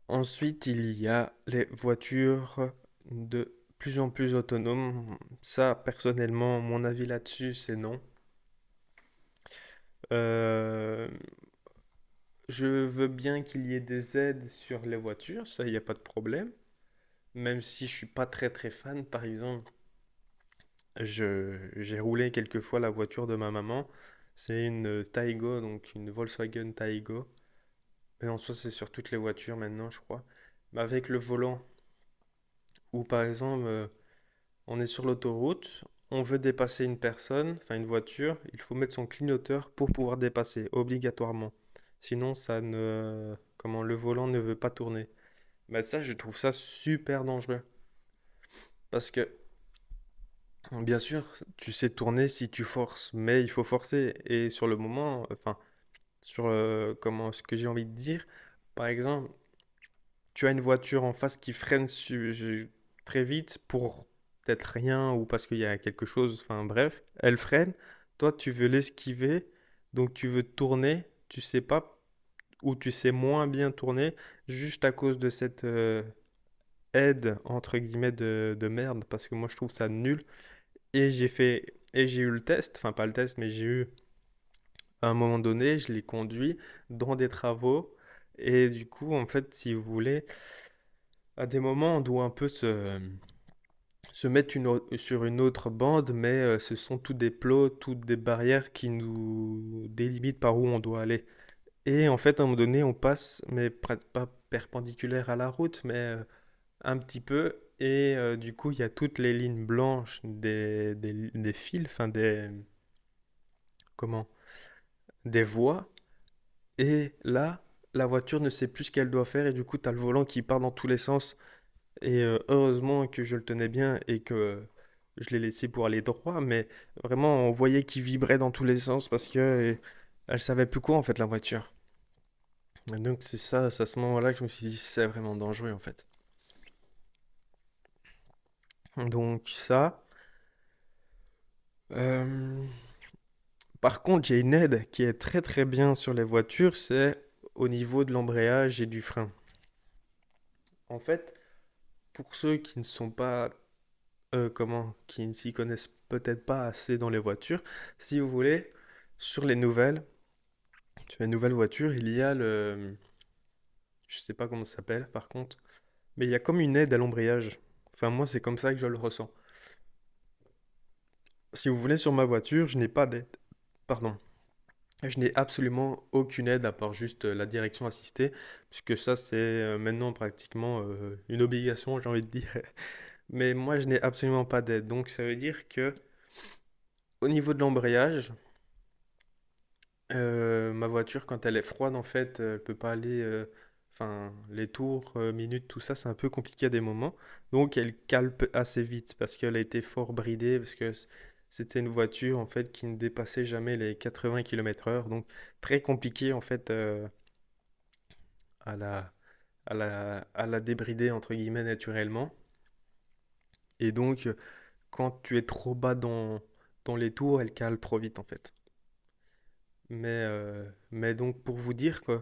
Ensuite, il y a les voitures de plus en plus autonomes. Ça, personnellement, mon avis là-dessus, c'est non. Euh, Je veux bien qu'il y ait des aides sur les voitures, ça, il n'y a pas de problème. Même si je suis pas très très fan, par exemple, j'ai roulé quelques fois la voiture de ma maman. C'est une Taigo, donc une Volkswagen Taigo. Mais en soi, c'est sur toutes les voitures maintenant, je crois. Mais avec le volant, ou par exemple, on est sur l'autoroute, on veut dépasser une personne, enfin une voiture, il faut mettre son clignoteur pour pouvoir dépasser, obligatoirement. Sinon, le volant ne veut pas tourner. Bah ça, je trouve ça super dangereux. Parce que, bien sûr, tu sais tourner si tu forces, mais il faut forcer. Et sur le moment, enfin, ce que j'ai envie de dire, par exemple, tu as une voiture en face qui freine très vite pour peut-être rien ou parce qu'il y a quelque chose, enfin bref, elle freine. Toi, tu veux l'esquiver, donc tu veux tourner, tu sais pas ou tu sais moins bien tourner juste à cause de cette aide entre guillemets de merde parce que moi je trouve ça nul et j'ai eu le test, enfin pas le test mais j'ai eu à un moment donné, je l'ai conduit dans des travaux et du coup en fait si vous voulez à des moments on doit un peu se mettre sur une autre bande mais ce sont tous des plots, toutes des barrières qui nous délimitent par où on doit aller. Et en fait, à un moment donné, on passe, mais pas perpendiculaire à la route, mais un petit peu. Et du coup, il y a toutes les lignes blanches des fils, enfin comment, des voies. Et là, la voiture ne sait plus ce qu'elle doit faire. Et du coup, tu as le volant qui part dans tous les sens. Et heureusement que je le tenais bien et que je l'ai laissé pour aller droit. Mais vraiment, on voyait qu'il vibrait dans tous les sens parce que elle savait plus quoi en fait, la voiture. Et donc, c'est à ce moment-là que je me suis dit, c'est vraiment dangereux en fait. Donc, ça. Euh, Par contre, j'ai une aide qui est très très bien sur les voitures, c'est au niveau de l'embrayage et du frein. En fait, pour ceux qui ne sont pas, qui ne s'y connaissent peut-être pas assez dans les voitures, si vous voulez, sur les nouvelles voitures, il y a je sais pas comment ça s'appelle par contre, mais il y a comme une aide à l'embrayage. Enfin, moi, c'est comme ça que je le ressens. Si vous voulez, sur ma voiture, je n'ai pas d'aide. Pardon. Je n'ai absolument aucune aide à part juste la direction assistée, puisque ça c'est maintenant pratiquement une obligation, j'ai envie de dire. Mais moi je n'ai absolument pas d'aide, donc ça veut dire que au niveau de l'embrayage, ma voiture quand elle est froide en fait, elle peut pas aller, enfin les tours, minutes, tout ça c'est un peu compliqué à des moments, donc elle cale assez vite parce qu'elle a été fort bridée, parce que c'était une voiture en fait qui ne dépassait jamais les 80 km/h, donc très compliqué en fait. À à la débrider entre guillemets naturellement. Et donc, quand tu es trop bas dans les tours, elle cale trop vite en fait. Mais donc, pour vous dire que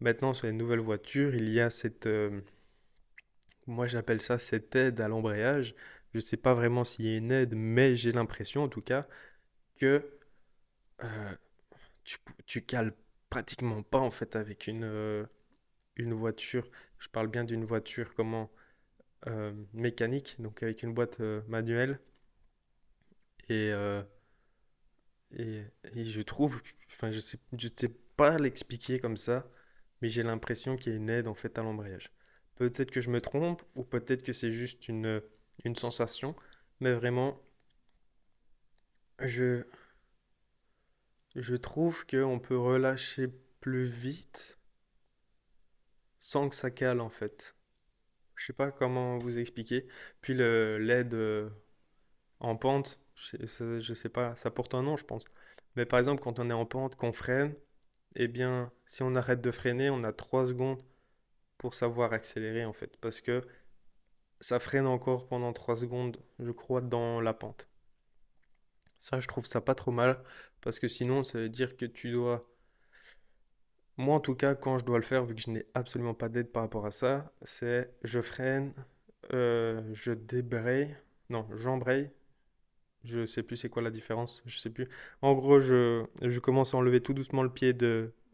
maintenant, sur les nouvelles voitures, il y a moi j'appelle ça cette aide à l'embrayage. Je ne sais pas vraiment s'il y a une aide, mais j'ai l'impression en tout cas que euh, tu cales pratiquement pas en fait avec une voiture. Je parle bien d'une voiture comment mécanique, donc avec une boîte manuelle. Et, euh, et je trouve, enfin je sais pas l'expliquer comme ça, mais j'ai l'impression qu'il y a une aide en fait à l'embrayage. Peut-être que je me trompe, ou peut-être que c'est juste une sensation, mais vraiment, je, je trouve qu'on peut relâcher plus vite sans que ça cale en fait. Je sais pas comment vous expliquer. Puis l'aide en pente, je sais pas, ça porte un nom, je pense. Mais par exemple, quand on est en pente, qu'on freine, eh bien, si on arrête de freiner, on a 3 secondes pour savoir accélérer en fait. Parce que ça freine encore pendant 3 secondes, je crois, dans la pente. Ça, je trouve ça pas trop mal. Parce que sinon, ça veut dire que tu dois. Moi, en tout cas, quand je dois le faire, vu que je n'ai absolument pas d'aide par rapport à ça, c'est je freine, je débraye, non, j'embraye. Je sais plus c'est quoi la différence, je sais plus. En gros, je commence à enlever tout doucement le pied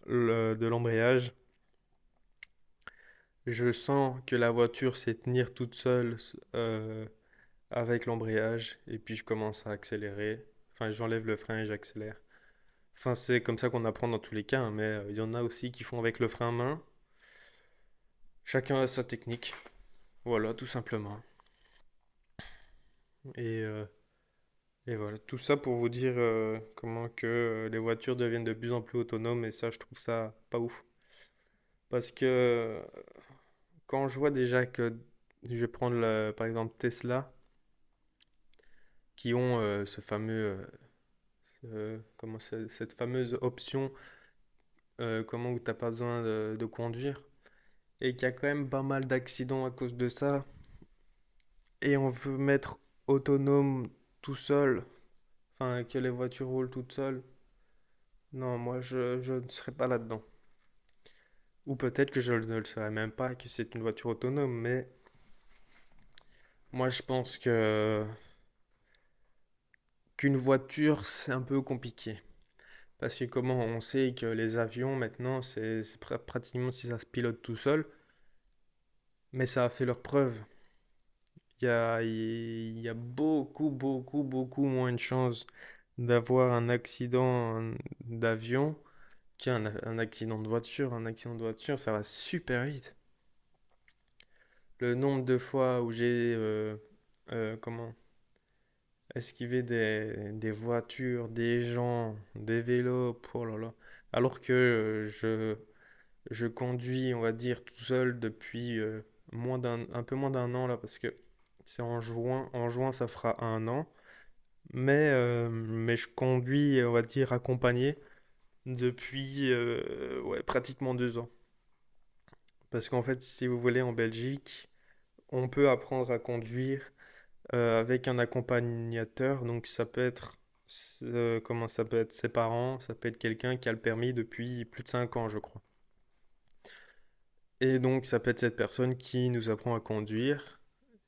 de l'embrayage, je sens que la voiture sait tenir toute seule avec l'embrayage et puis je commence à accélérer. Enfin, j'enlève le frein et j'accélère. Enfin, c'est comme ça qu'on apprend dans tous les cas, hein, mais il y en a aussi qui font avec le frein à main. Chacun a sa technique. Voilà, tout simplement. Et, euh, et voilà, tout ça pour vous dire comment que les voitures deviennent de plus en plus autonomes et ça, je trouve ça pas ouf. Parce que quand je vois déjà que je vais prendre par exemple Tesla, qui ont ce fameux, cette fameuse option, comment où t'as pas besoin de conduire, et qu'il y a quand même pas mal d'accidents à cause de ça, et on veut mettre autonome tout seul, enfin que les voitures roulent toutes seules. Non, moi je ne serais pas là-dedans. Ou peut-être que je ne le saurais même pas que c'est une voiture autonome, mais moi je pense que qu'une voiture c'est un peu compliqué. Parce que comment on sait que les avions maintenant c'est pratiquement si ça se pilote tout seul, mais ça a fait leur preuve. Il y a beaucoup moins de chances d'avoir un accident d'avion qu'un accident de voiture. Un accident de voiture, ça va super vite. Le nombre de fois où j'ai comment esquivé des voitures, des gens, des vélos, oh là là. Alors que je conduis, on va dire, tout seul depuis un peu moins d'un an là, parce que c'est en juin. En juin, ça fera un an. Mais je conduis, on va dire, accompagné depuis ouais, pratiquement 2 ans. Parce qu'en fait, si vous voulez, en Belgique, on peut apprendre à conduire avec un accompagnateur. Donc ça peut être, comment ça peut être ses parents, ça peut être quelqu'un qui a le permis depuis plus de 5 ans, je crois. Et donc ça peut être cette personne qui nous apprend à conduire.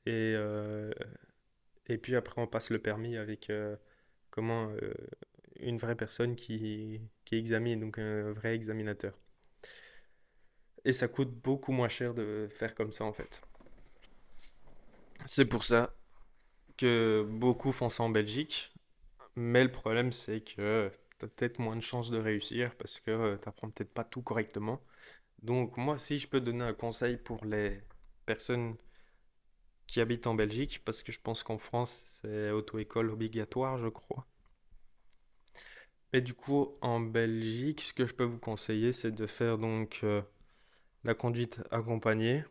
Et, euh, et puis après, on passe le permis avec comment une vraie personne qui examine, donc un vrai examinateur. Et ça coûte beaucoup moins cher de faire comme ça en fait. C'est pour ça que beaucoup font ça en Belgique, mais le problème c'est que t'as peut-être moins de chances de réussir parce que t'apprends peut-être pas tout correctement. Donc moi, si je peux donner un conseil pour les personnes qui habitent en Belgique, parce que je pense qu'en France c'est auto-école obligatoire, je crois. Mais du coup, en Belgique, ce que je peux vous conseiller, c'est de faire donc la conduite accompagnée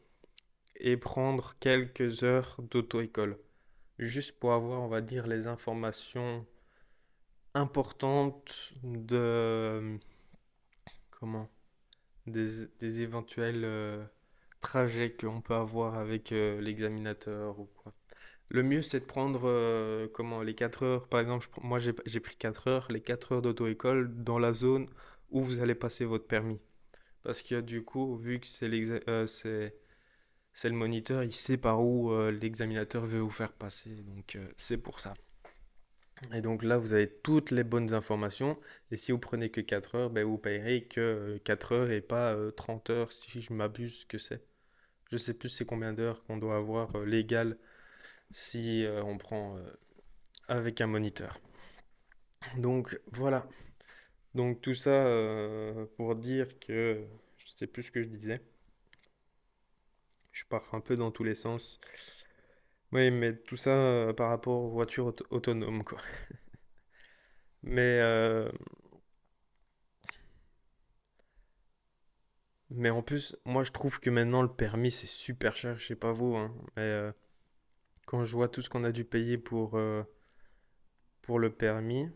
et prendre quelques heures d'auto-école. Juste pour avoir, on va dire, les informations importantes comment, des éventuels trajets qu'on peut avoir avec l'examinateur ou quoi. Le mieux, c'est de prendre les 4 heures. Par exemple, moi, j'ai pris 4 heures, les 4 heures d'auto-école dans la zone où vous allez passer votre permis. Parce que du coup, vu que c'est le moniteur, il sait par où l'examinateur veut vous faire passer. Donc, c'est pour ça. Et donc là, vous avez toutes les bonnes informations. Et si vous prenez que 4 heures, ben, vous payerez que 4 heures et pas 30 heures, si je m'abuse que c'est. Je sais plus c'est combien d'heures qu'on doit avoir légal si on prend avec un moniteur. Donc voilà. Donc tout ça pour dire que je sais plus ce que je disais. Je pars un peu dans tous les sens. Oui, mais tout ça par rapport aux voitures autonomes, quoi. Mais, euh, mais en plus, moi je trouve que maintenant le permis c'est super cher, je sais pas vous, hein, mais quand je vois tout ce qu'on a dû payer pour le permis,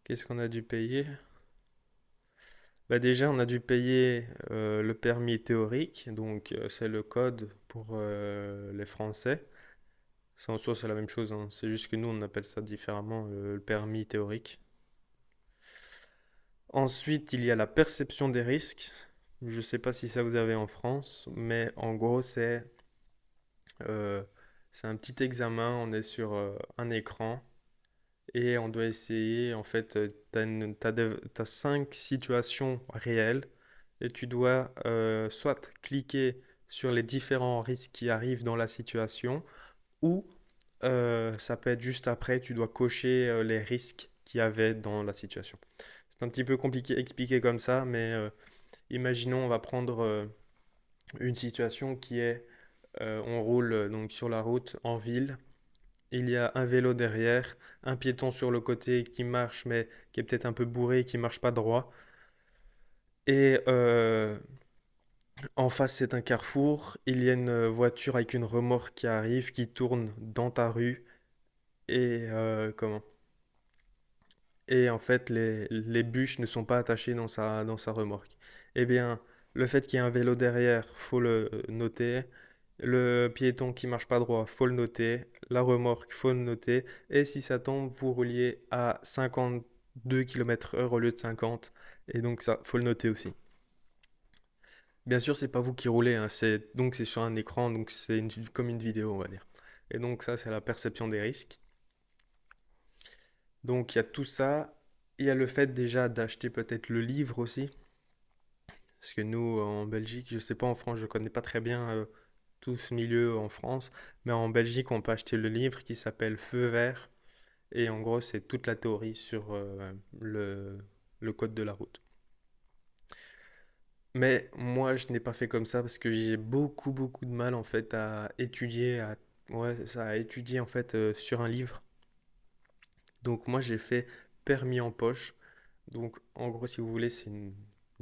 qu'est-ce qu'on a dû payer? Bah déjà, on a dû payer le permis théorique, donc c'est le code pour les Français. Ça, en soi, c'est la même chose, hein. C'est juste que nous, on appelle ça différemment le permis théorique. Ensuite, il y a la perception des risques. Je ne sais pas si ça vous avez en France, mais en gros, euh, c'est un petit examen. On est sur un écran et on doit essayer, en fait, t'as 5 situations réelles et tu dois soit cliquer sur les différents risques qui arrivent dans la situation ou ça peut être juste après, tu dois cocher les risques qu'il y avait dans la situation. C'est un petit peu compliqué à expliquer comme ça, mais imaginons, on va prendre une situation qui est, on roule donc sur la route en ville, il y a un vélo derrière, un piéton sur le côté qui marche, mais qui est peut-être un peu bourré, qui marche pas droit, et en face c'est un carrefour, il y a une voiture avec une remorque qui arrive, qui tourne dans ta rue, et comment? Et en fait les bûches ne sont pas attachées dans sa remorque. Eh bien, le fait qu'il y ait un vélo derrière, faut le noter. Le piéton qui marche pas droit, faut le noter. La remorque, faut le noter. Et si ça tombe, vous rouliez à 52 km/h au lieu de 50. Et donc ça, faut le noter aussi. Bien sûr, c'est pas vous qui roulez, hein, c'est sur un écran, donc comme une vidéo, on va dire. Et donc ça, c'est la perception des risques. Donc il y a tout ça. Il y a le fait déjà d'acheter peut-être le livre aussi. Parce que nous, en Belgique, je sais pas en France, je connais pas très bien tout ce milieu en France, mais en Belgique, on peut acheter le livre qui s'appelle Feu vert, et en gros, c'est toute la théorie sur le code de la route. Mais moi, je n'ai pas fait comme ça parce que j'ai beaucoup de mal en fait à étudier, ouais, c'est ça, à étudier en fait sur un livre. Donc moi, j'ai fait permis en poche. Donc en gros, si vous voulez, c'est une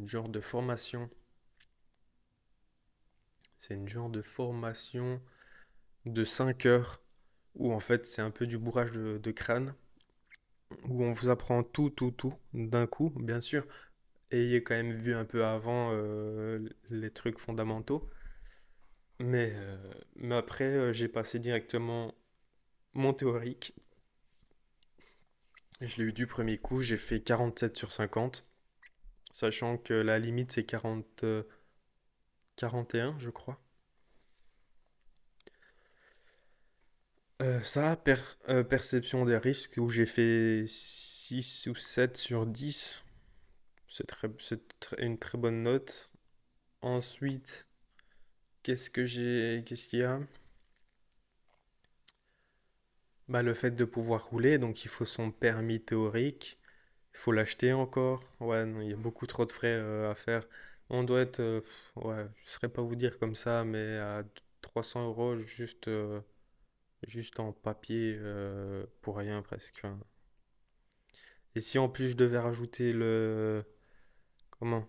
genre de formation. C'est une genre de formation de 5 heures où en fait c'est un peu du bourrage de crâne, où on vous apprend tout d'un coup, bien sûr. Ayez quand même vu un peu avant les trucs fondamentaux. Mais après, j'ai passé directement mon théorique. Et je l'ai eu du premier coup, j'ai fait 47/50, sachant que la limite c'est 41, je crois. Perception des risques, où j'ai fait 6 ou 7/10. Une très bonne note. Ensuite, qu'est-ce qu'il y a? Bah, le fait de pouvoir rouler, donc il faut son permis théorique. Il faut l'acheter encore. Ouais, non, il y a beaucoup trop de frais à faire. On doit être, ouais, je ne saurais pas vous dire comme ça, mais à 300 euros juste en papier pour rien presque. Enfin, et si en plus je devais rajouter comment?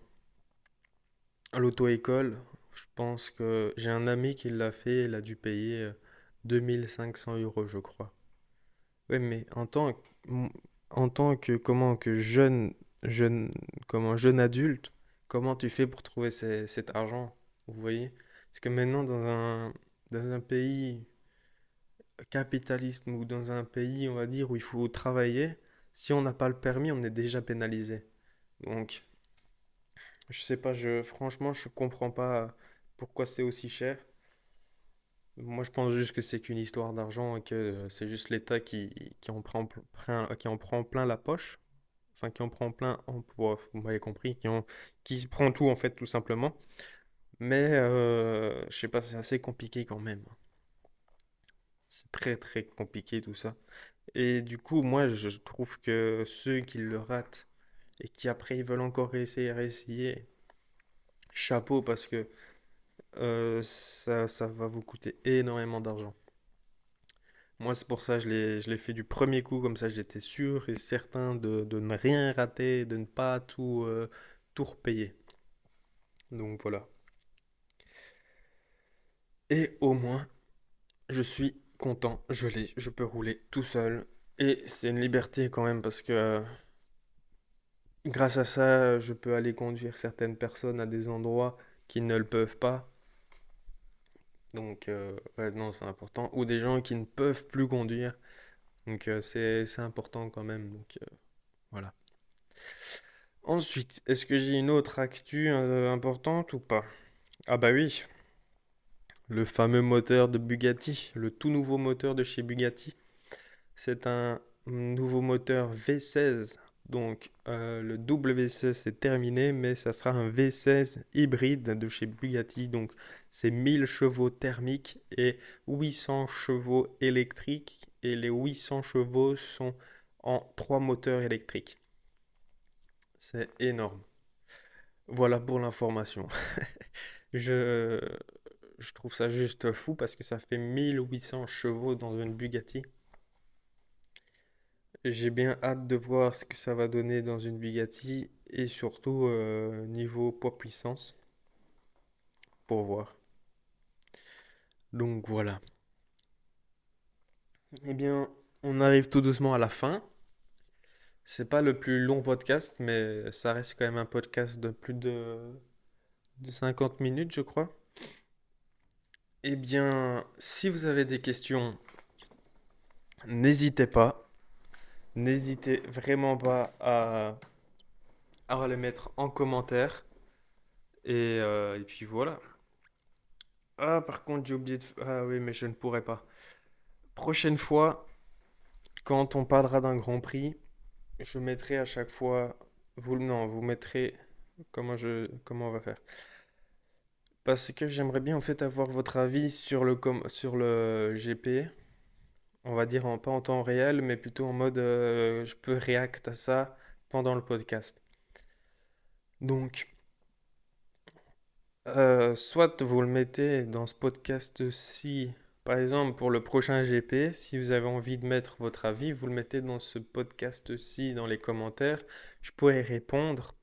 L'auto-école, je pense que j'ai un ami qui l'a fait, il a dû payer 2 500 euros, je crois. Oui, mais en tant que, jeune, jeune adulte, comment tu fais pour trouver cet argent? Vous voyez? Parce que maintenant, dans un pays capitaliste ou dans un pays, on va dire, où il faut travailler, si on n'a pas le permis, on est déjà pénalisé. Donc, je sais pas, franchement, je comprends pas pourquoi c'est aussi cher. Moi, je pense juste que c'est qu'une histoire d'argent et que c'est juste l'État qui en prend plein la poche. Enfin, qui en prend plein, vous m'avez compris, qui se prend tout en fait, tout simplement. Mais je sais pas, c'est assez compliqué quand même. C'est très compliqué tout ça. Et du coup, moi, je trouve que ceux qui le ratent et qui après ils veulent encore essayer, réessayer, chapeau parce que ça va vous coûter énormément d'argent. Moi, c'est pour ça que je l'ai fait du premier coup, comme ça j'étais sûr et certain de ne rien rater, de ne pas tout repayer. Donc voilà. Et au moins, je suis content, je peux rouler tout seul. Et c'est une liberté quand même parce que grâce à ça, je peux aller conduire certaines personnes à des endroits qui ne le peuvent pas. Donc, ouais, non, c'est important. Ou des gens qui ne peuvent plus conduire. Donc, c'est important quand même. Donc, voilà. Ensuite, est-ce que j'ai une autre actu importante ou pas? Ah bah oui, le fameux moteur de Bugatti, le tout nouveau moteur de chez Bugatti. C'est un nouveau moteur V16. Donc le W16 c'est terminé, mais ça sera un V16 hybride de chez Bugatti. Donc c'est 1000 chevaux thermiques et 800 chevaux électriques. Et les 800 chevaux sont en 3 moteurs électriques. C'est énorme. Voilà pour l'information. Je, je trouve ça juste fou parce que ça fait 1800 chevaux dans une Bugatti. J'ai bien hâte de voir ce que ça va donner dans une Bugatti et surtout niveau poids-puissance pour voir. Donc voilà. Eh bien, on arrive tout doucement à la fin. C'est pas le plus long podcast, mais ça reste quand même un podcast de plus de 50 minutes, je crois. Eh bien, si vous avez des questions, n'hésitez pas. N'hésitez vraiment pas à les mettre en commentaire. Et puis voilà. Ah, par contre, j'ai oublié de... Ah oui, mais je ne pourrai pas. Prochaine fois, quand on parlera d'un Grand Prix, je mettrai à chaque fois... Non, vous mettrez... Comment on va faire? Parce que j'aimerais bien en fait avoir votre avis sur sur le GP. On va dire pas en temps réel, mais plutôt en mode je peux react à ça pendant le podcast. Donc, soit vous le mettez dans ce podcast-ci, par exemple pour le prochain GP, si vous avez envie de mettre votre avis, vous le mettez dans ce podcast-ci dans les commentaires. Je pourrai répondre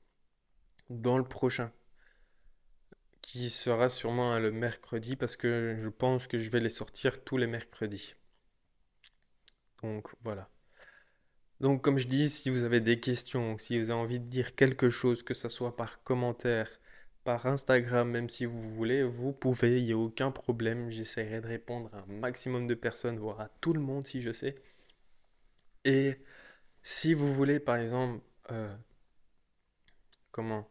dans le prochain, qui sera sûrement le mercredi, parce que je pense que je vais les sortir tous les mercredis. Donc voilà. Donc comme je dis, si vous avez des questions, si vous avez envie de dire quelque chose, que ce soit par commentaire, par Instagram, même si vous voulez, vous pouvez, il n'y a aucun problème. J'essaierai de répondre à un maximum de personnes, voire à tout le monde si je sais. Et si vous voulez, par exemple, euh, comment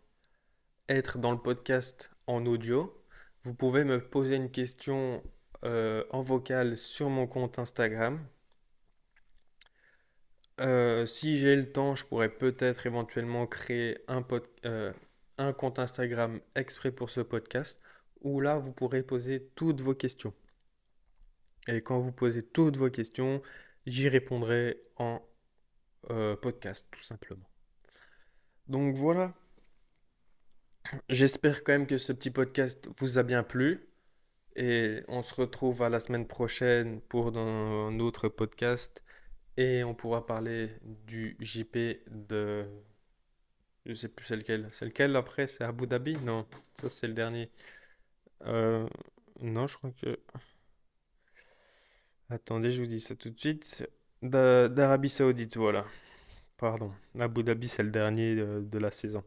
être dans le podcast en audio, vous pouvez me poser une question en vocal sur mon compte Instagram. Si j'ai le temps, je pourrais peut-être éventuellement créer un compte Instagram exprès pour ce podcast, où là, vous pourrez poser toutes vos questions. Et quand vous posez toutes vos questions, j'y répondrai en podcast, tout simplement. Donc voilà, j'espère quand même que ce petit podcast vous a bien plu. Et on se retrouve à la semaine prochaine pour un autre podcast. Et on pourra parler du JP de... Je sais plus c'est lequel. C'est lequel après? C'est Abu Dhabi? Non, ça c'est le dernier. Euh, non, je crois que... Attendez, je vous dis ça tout de suite. D'Arabie Saoudite, voilà. Pardon. Abu Dhabi, c'est le dernier de la saison.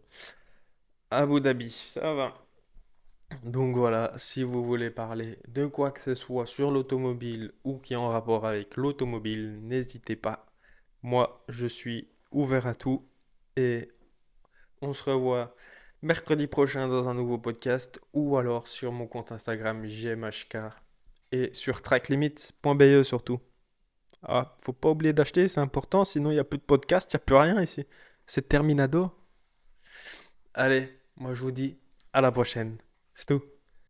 Abu Dhabi, ça va. Donc voilà, si vous voulez parler de quoi que ce soit sur l'automobile ou qui est en rapport avec l'automobile, n'hésitez pas. Moi, je suis ouvert à tout et on se revoit mercredi prochain dans un nouveau podcast ou alors sur mon compte Instagram JMHK et sur tracklimit.be surtout. Ah, faut pas oublier d'acheter, c'est important, sinon il n'y a plus de podcast, il n'y a plus rien ici. C'est terminado. Allez, moi je vous dis à la prochaine. C'est tout.